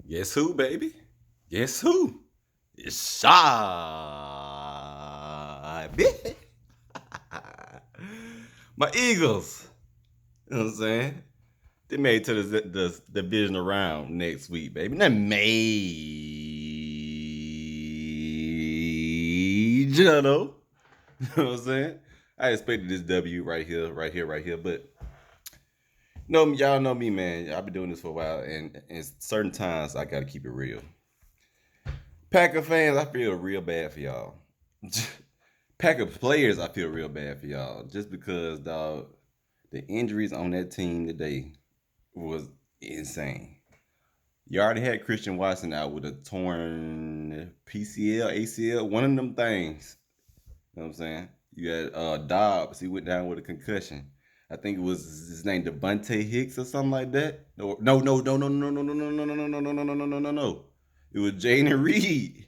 Guess who, baby? Guess who? It's Shy. My Eagles. You know what I'm saying? They made it to the divisional round next week, baby. Not major, though. You know what I'm saying? I expected this W right here, right here, right here. But no, y'all know me, man. I've been doing this for a while, and certain times I gotta keep it real. Packer fans, I feel real bad for y'all. Packer players, I feel real bad for y'all. Just because, dog, the injuries on that team today was insane. You already had Christian Watson out with a torn PCL, ACL, one of them things. You know what I'm saying? You had Dobbs, he went down with a concussion. I think it was his name Devontae Hicks or something like that. No. It was Jaden Reed.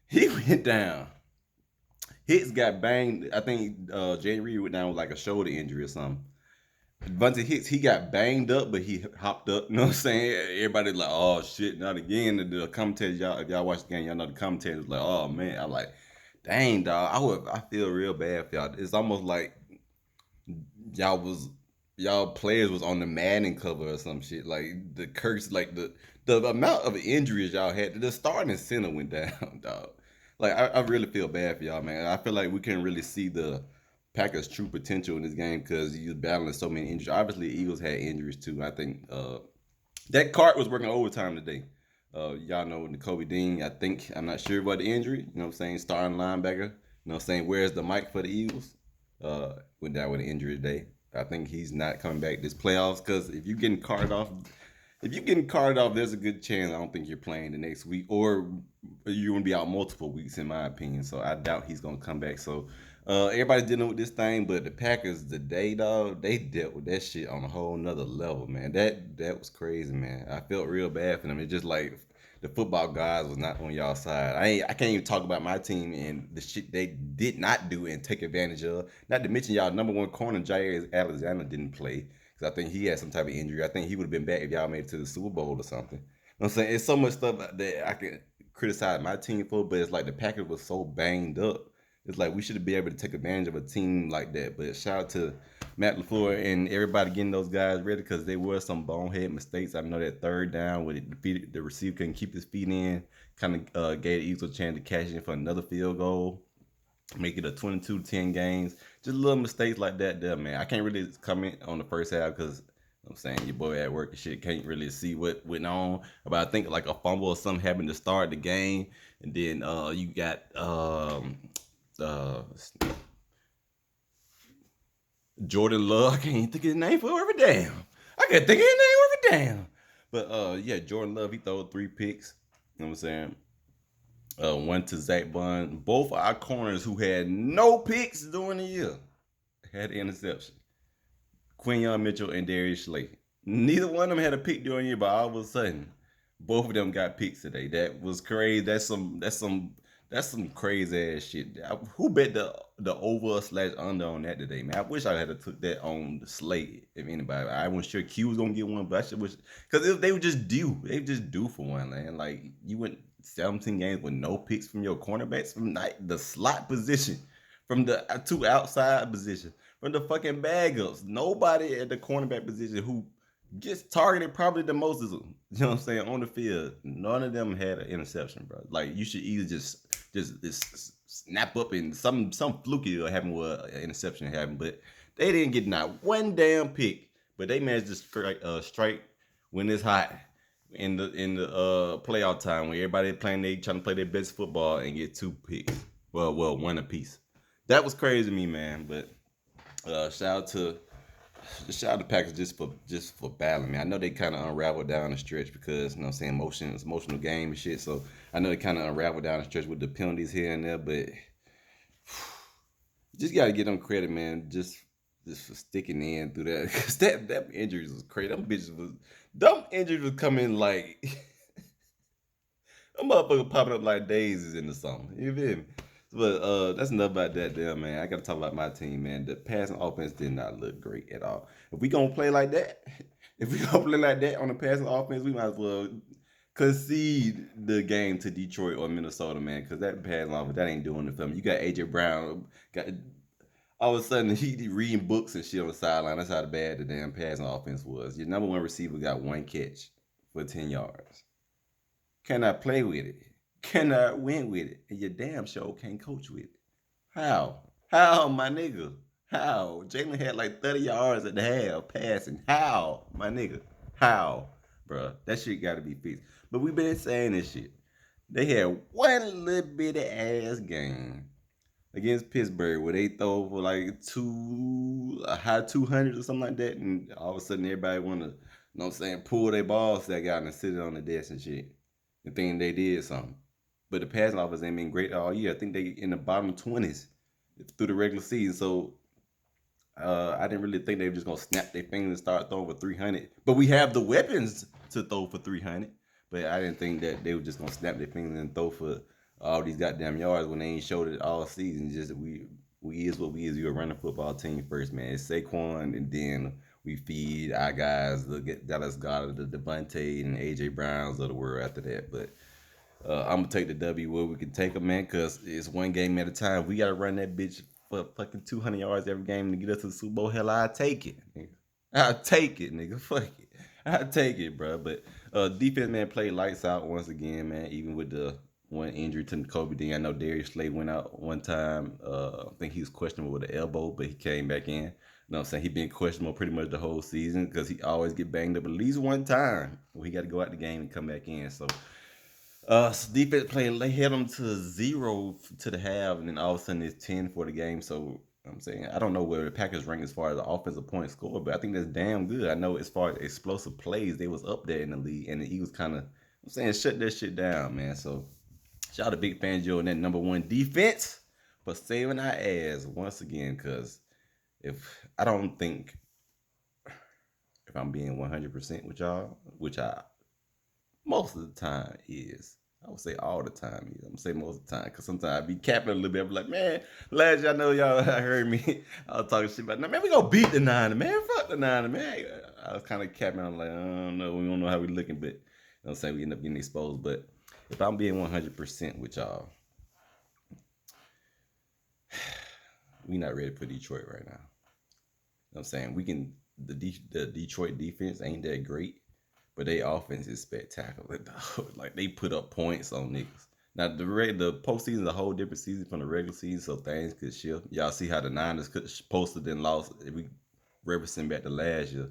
He went down. Hicks got banged. I think Jaden Reed went down with like a shoulder injury or something. Devontae Hicks, he got banged up, but he hopped up. You know what I'm saying? Everybody like, oh shit, not again. The commentators, y'all, if y'all watch the game, y'all know the commentators like, oh man. I'm like, dang dog, I feel real bad for y'all. It's almost like y'all was y'all players was on the Madden cover or some shit. Like the curse, like the amount of injuries y'all had. The starting center went down, dog. Like I really feel bad for y'all, man. I feel like we can really see the Packers' true potential in this game because you're battling so many injuries. Obviously, the Eagles had injuries too. I think that Cart was working overtime today. Y'all know Kobe Dean. I'm not sure about the injury. You know what I'm saying? Starting linebacker. You know what I'm saying? Where's the mic for the Eagles? Went down with an injury today. I think he's not coming back this playoffs because if you're getting carted off, there's a good chance I don't think you're playing the next week, or you're gonna be out multiple weeks, in my opinion. So I doubt he's gonna come back. So everybody's dealing with this thing, but the Packers today, dog, they dealt with that shit on a whole nother level, man. That was crazy, man. I felt real bad for them. It's just like the football guys was not on y'all side. I can't even talk about my team and the shit they did not do and take advantage of. Not to mention y'all number one corner Jair Alexander didn't play because I think he had some type of injury. I think he would have been back if y'all made it to the Super Bowl or something. You know what I'm saying? It's so much stuff that I can criticize my team for, but it's like the Packers was so banged up. It's like we should be able to take advantage of a team like that. But shout out to Matt LaFleur and everybody getting those guys ready because there were some bonehead mistakes. I know that third down with the receiver couldn't keep his feet in, kind of gave the Eagles a chance to cash in for another field goal, make it a 22-10 games. Just little mistakes like that there, man. I can't really comment on the first half because I'm saying your boy at work and shit can't really see what went on. But I think like a fumble or something happened to start the game, and then you got uh, Jordan Love. I can't think of his name for every damn. I can't think of his name every damn. But yeah, Jordan Love, he threw 3 picks. You know what I'm saying? One to Zach Bun. Both our corners who had no picks during the year had an interception. Quinion Mitchell and Darius Slay. Neither one of them had a pick during the year, but all of a sudden, both of them got picks today. That was crazy. That's some crazy ass shit. Who bet the over slash under on that today, man? I wish I had took that on the slate. If anybody, I wasn't sure Q was gonna get one, but I should wish because they were just due. They were just due for one, man. Like you went 17 games with no picks from your cornerbacks from like the slot position, from the two outside position, from the fucking bag ups. Nobody at the cornerback position who gets targeted probably the most is, you know what I'm saying, on the field. None of them had an interception, bro. Like you should either just snap up and some fluky will happen with an interception happen, but they didn't get not one damn pick. But they managed to strike when it's hot in the playoff time when everybody trying to play their best football and get 2 picks. Well, one apiece. That was crazy to me, man. But shout out to Packers just for battling me. I know they kind of unraveled down the stretch because you know what I'm saying it's emotional game and shit. So I know they kind of unraveled down the stretch with the penalties here and there, but just gotta give them credit, man. Just for sticking in through that because that injuries was crazy. Them injuries was coming like them motherfuckers popping up like daisies in the summer. You feel me? But that's enough about that there, man. I gotta talk about my team, man. The passing offense did not look great at all. If we gonna play like that, if we gonna play like that on the passing offense, we might as well concede the game to Detroit or Minnesota, man, because that passing off, that ain't doing it for me. You got AJ Brown, got all of a sudden he reading books and shit on the sideline. That's how bad the damn passing offense was. Your number one receiver got one catch for 10 yards. Cannot play with it. Cannot win with it. And your damn show can't coach with it. How? How, my nigga? How? Jalen had like 30 yards at the half passing. How, my nigga? How? Bruh, that shit gotta be fixed. But we've been saying this shit. They had one little bitty ass game against Pittsburgh where they throw for like a high 200 or something like that, and all of a sudden everybody want to, you know what I'm saying, pull their balls that out and sit on the desk and shit, and think they did something. But the passing offense ain't been great all year. I think they in the bottom 20s through the regular season. So I didn't really think they were just gonna snap their fingers and start throwing for 300. But we have the weapons to throw for 300. But I didn't think that they were just gonna snap their fingers and throw for all these goddamn yards when they ain't showed it all season. Just we is what we is. You're a running football team first, man. It's Saquon, and then we feed our guys the Dallas Goddard, the Devontae, and AJ Browns of the world after that. But I'm gonna take the W where we can take them, man, because it's one game at a time. We gotta run that bitch for fucking 200 yards every game to get us to the Super Bowl. Hell, I'll take it, nigga. I'll take it, nigga. Fuck it. I'll take it, bro. But defense, man, played lights out once again, man. Even with the one injury to Kobe Dean. I know Darius Slay went out one time. I think he was questionable with the elbow, but he came back in. You know what I'm saying? He been questionable pretty much the whole season because he always get banged up at least one time. He got to go out the game and come back in. So defense playing, they held them to 0 to the half, and then all of a sudden it's 10 for the game. So I'm saying I don't know where the Packers rank as far as the offensive point score, but I think that's damn good. I know as far as explosive plays, they was up there in the league, and the Eagles kind of, I'm saying, shut that shit down, man. So shout out to Big Fangio and that number one defense for saving our ass once again. Because if I don't think, if I'm being 100% with y'all, which I most of the time is. I would say all the time. I'm gonna say most of the time because sometimes I be capping a little bit. I be like, man, last y'all know y'all heard me. I was talking shit about, man, we gonna beat the Niners, man. Fuck the Niners, man. I was kind of capping. I'm like, I don't know. We don't know how we looking, but you know what I'm saying, we end up getting exposed. But if I'm being 100% with y'all, we not ready for Detroit right now. You know what I'm saying? We can, the Detroit defense ain't that great. But their offense is spectacular, dog. Like, they put up points on niggas. Now, the postseason is a whole different season from the regular season, so things could shift. Y'all see how the Niners posted and lost. If we referencing back to last year,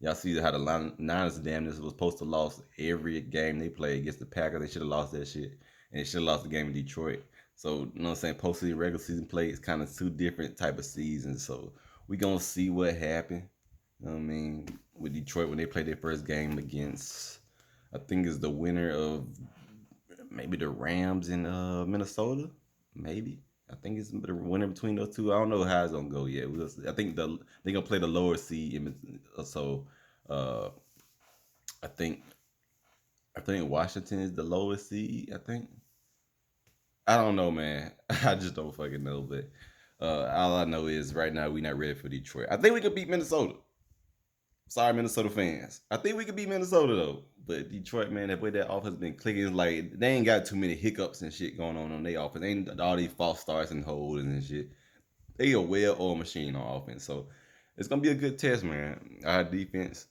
y'all see how the Niners damn this was supposed to lost every game they played against the Packers. They should have lost that shit. And they should have lost the game in Detroit. So, you know what I'm saying? Postseason, regular season play is kind of two different type of seasons. So, we going to see what happened. I mean, with Detroit when they played their first game against, I think it's the winner of maybe the Rams in Minnesota, maybe. I think it's the winner between those two. I don't know how it's gonna go yet. I think they're gonna play the lower seed, so I think Washington is the lowest seed. I think. I don't know, man. I just don't fucking know. But all I know is right now we not ready for Detroit. I think we could beat Minnesota. Sorry, Minnesota fans. I think we could beat Minnesota though. But Detroit, man, that way that offense been clicking. It's like they ain't got too many hiccups and shit going on their offense. They ain't all these false starts and holdings and shit. They a well-oiled machine on offense. So it's gonna be a good test, man. Our defense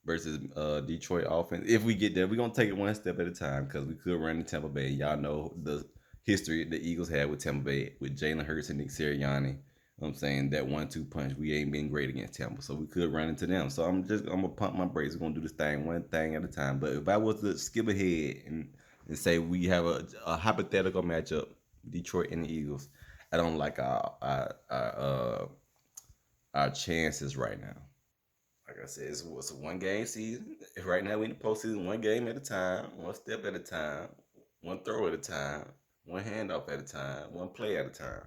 versus Detroit offense. If we get there, we're gonna take it one step at a time because we could run in Tampa Bay. Y'all know the history the Eagles had with Tampa Bay with Jalen Hurts and Nick Sirianni. You know what I'm saying, that 1-2 punch, we ain't been great against Tampa, so we could run into them. So I'm gonna pump my brakes. We're gonna do this thing one thing at a time. But if I was to skip ahead and say we have a hypothetical matchup, Detroit and the Eagles, I don't like our chances right now. Like I said, it's a one game season. Right now we in the postseason, one game at a time, one step at a time, one throw at a time, one handoff at a time, one play at a time.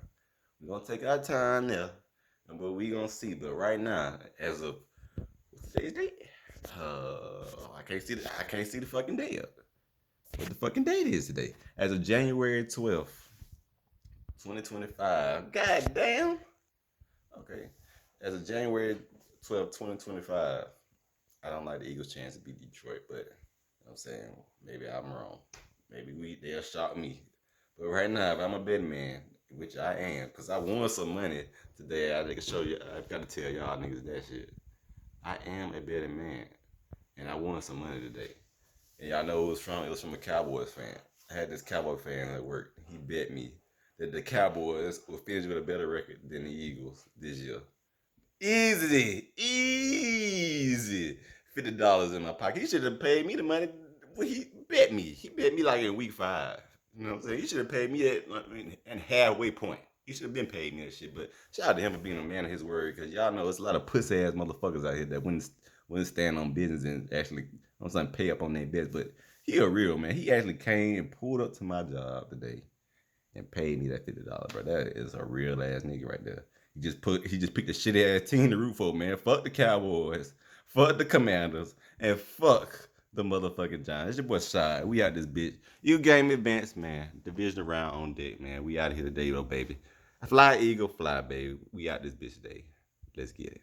We're gonna take our time there, but we gonna see. But right now, as of today's date, I can't see the fucking day up. What the fucking date is today? As of January 12th, 2025. God damn. Okay. As of January 12th, 2025. I don't like the Eagles' chance to beat Detroit, but I'm saying maybe I'm wrong. Maybe they'll shock me. But right now, if I'm a betting man, which I am, because I won some money today, I can show you. I got to tell y'all niggas that shit. I am a betting man, and I won some money today. And y'all know it was from a Cowboys fan. I had this Cowboy fan at work. He bet me that the Cowboys will finish with a better record than the Eagles this year. Easy. $50 in my pocket. He should have paid me the money. Well, he bet me. He bet me like in week 5. You know what I'm saying? He should have paid me at halfway point. He should have been paid me that shit. But shout out to him for being a man of his word, because y'all know it's a lot of pussy ass motherfuckers out here that wouldn't stand on business and actually, I'm saying, pay up on their bets. But he a real man. He actually came and pulled up to my job today and paid me that $50, bro. That is a real ass nigga right there. He just picked a shitty ass team to root for, man. Fuck the Cowboys, fuck the Commanders, and fuck the motherfucking Giants. It's your boy Shy. We out this bitch. You game advance, man. Division round on deck, man. We out here today, though, baby. Fly Eagle, fly, baby. We out this bitch today. Let's get it.